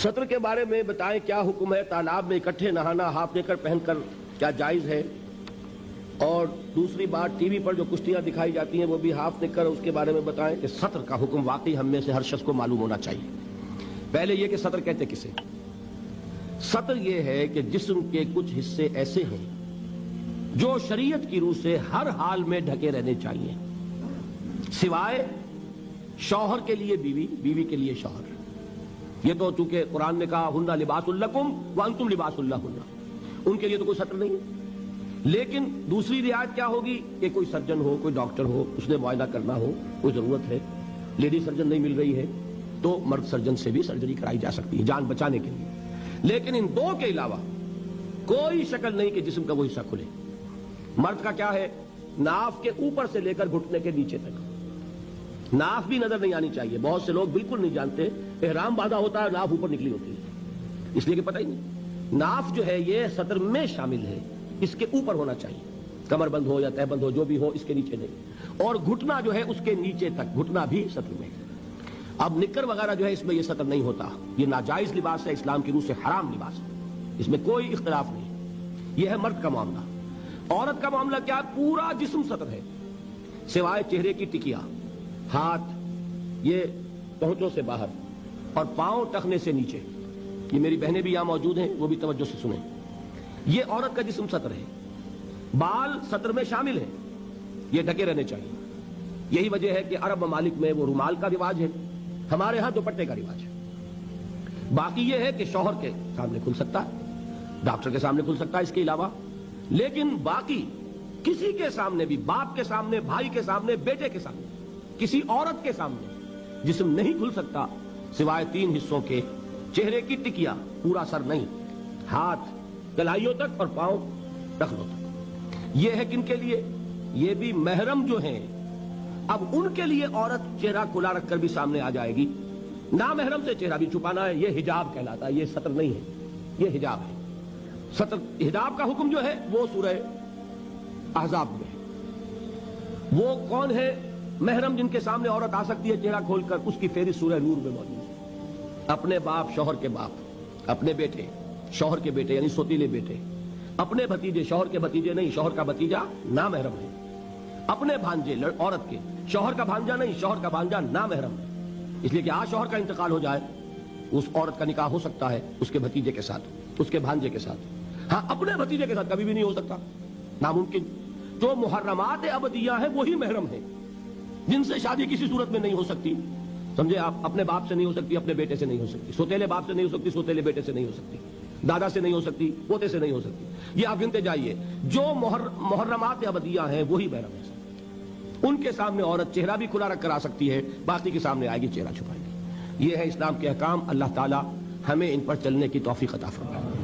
سطر کے بارے میں بتائیں کیا حکم ہے؟ تالاب میں اکٹھے نہانا ہاف نیکر پہن کر کیا جائز ہے؟ اور دوسری بات، ٹی وی پر جو کشتیاں دکھائی جاتی ہیں وہ بھی ہاف نیکر، اس کے بارے میں بتائیں کہ سطر کا حکم واقعی ہم میں سے ہر شخص کو معلوم ہونا چاہیے۔ پہلے یہ کہ سطر کہتے کسے؟ سطر یہ ہے کہ جسم کے کچھ حصے ایسے ہیں جو شریعت کی روح سے ہر حال میں ڈھکے رہنے چاہیے، سوائے شوہر کے لیے بیوی، بیوی کے لیے شوہر۔ یہ تو چونکہ قرآن نے کہا ہن لباس لکم وانتم لباس لہن، ان کے لیے تو کوئی سطر نہیں ہے۔ لیکن دوسری رعایت کیا ہوگی کہ کوئی سرجن ہو، کوئی ڈاکٹر ہو، اس نے معائنہ کرنا ہو، کوئی ضرورت ہے، لیڈی سرجن نہیں مل رہی ہے تو مرد سرجن سے بھی سرجری کرائی جا سکتی ہے جان بچانے کے لیے۔ لیکن ان دو کے علاوہ کوئی شکل نہیں کہ جسم کا وہ حصہ کھلے۔ مرد کا کیا ہے؟ ناف کے اوپر سے لے کر گھٹنے کے نیچے تک ناف بھی نظر نہیں آنی چاہیے۔ بہت سے لوگ بالکل نہیں جانتے، احرام باندھا ہوتا ہے ناف اوپر نکلی ہوتی ہے، اس لیے کہ پتہ ہی نہیں۔ ناف جو ہے یہ سطر میں شامل ہے، اس کے اوپر ہونا چاہیے، کمر بند ہو یا تہ بند ہو جو بھی ہو، اس کے نیچے نہیں۔ اور گھٹنا جو ہے اس کے نیچے تک، گھٹنا بھی سطر میں ہے۔ اب نکر وغیرہ جو ہے اس میں یہ سطر نہیں ہوتا، یہ ناجائز لباس ہے، اسلام کی روح سے حرام لباس ہے، اس میں کوئی اختلاف نہیں۔ یہ ہے مرد کا معاملہ۔ عورت کا معاملہ کیا؟ پورا جسم سطر ہے سوائے چہرے کی ٹکیا، ہاتھ یہ پہنچوں سے باہر، اور پاؤں ٹخنے سے نیچے۔ یہ میری بہنیں بھی یہاں موجود ہیں، وہ بھی توجہ سے سنیں۔ یہ عورت کا جسم سطر ہے، بال سطر میں شامل ہیں، یہ ڈھکے رہنے چاہیے۔ یہی وجہ ہے کہ عرب ممالک میں وہ رومال کا رواج ہے، ہمارے ہاں دوپٹے کا رواج ہے۔ باقی یہ ہے کہ شوہر کے سامنے کھل سکتا ہے، ڈاکٹر کے سامنے کھل سکتا ہے اس کے علاوہ، لیکن باقی کسی کے سامنے بھی، باپ کے سامنے، بھائی کے سامنے، بیٹے کے سامنے، کسی عورت کے سامنے جسم نہیں کھل سکتا سوائے تین حصوں کے: چہرے کی ٹکیا، پورا سر نہیں، ہاتھ کلائیوں تک اور پاؤں ٹخنوں تک۔ یہ ہے کن کے لیے؟ یہ بھی محرم جو ہیں۔ اب ان کے لیے عورت چہرہ کھلا رکھ کر بھی سامنے آ جائے گی، نامحرم سے چہرہ بھی چھپانا ہے، یہ حجاب کہلاتا ہے، یہ سطر نہیں ہے، یہ حجاب ہے۔ سطر حجاب کا حکم جو ہے وہ سورہ احزاب میں ہے۔ وہ کون ہے محرم جن کے سامنے عورت آ سکتی ہے چہرہ کھول کر؟ اس کی فہرست سورہ نور میں موجود ہے۔ اپنے باپ، شوہر کے باپ، اپنے بیٹے، شوہر کے بیٹے یعنی سوتیلے بیٹے، اپنے بھتیجے، شوہر کے بھتیجے نہیں، شوہر کا بھتیجا نامحرم ہے، اپنے بھانجے عورت کے، شوہر کا بھانجا نہیں، شوہر کا بھانجا نامحرم ہے۔ اس لیے کہ آج شوہر کا انتقال ہو جائے، اس عورت کا نکاح ہو سکتا ہے اس کے بھتیجے کے ساتھ، اس کے بھانجے کے ساتھ، ہاں اپنے بھتیجے کے ساتھ کبھی بھی نہیں ہو سکتا، ناممکن۔ جو محرمات ابدیہ ہیں وہی محرم ہیں، جن سے شادی کسی صورت میں نہیں ہو سکتی، سمجھے آپ؟ اپنے باپ سے نہیں ہو سکتی، اپنے بیٹے سے نہیں ہو سکتی، سوتیلے باپ سے نہیں ہو سکتی، سوتیلے بیٹے سے نہیں ہو سکتی، دادا سے نہیں ہو سکتی، پوتے سے نہیں ہو سکتی۔ یہ آپ گنتے جائیے، جو محرمات ابدیہ ہیں وہی محرم ہے۔ ان کے سامنے عورت چہرہ بھی کھلا رکھ کر آ سکتی ہے، باقی کے سامنے آئے گی چہرہ چھپائے گی۔ یہ ہے اسلام کے احکام۔ اللہ تعالی ہمیں ان پر چلنے کی توفیق عطا فرمائے۔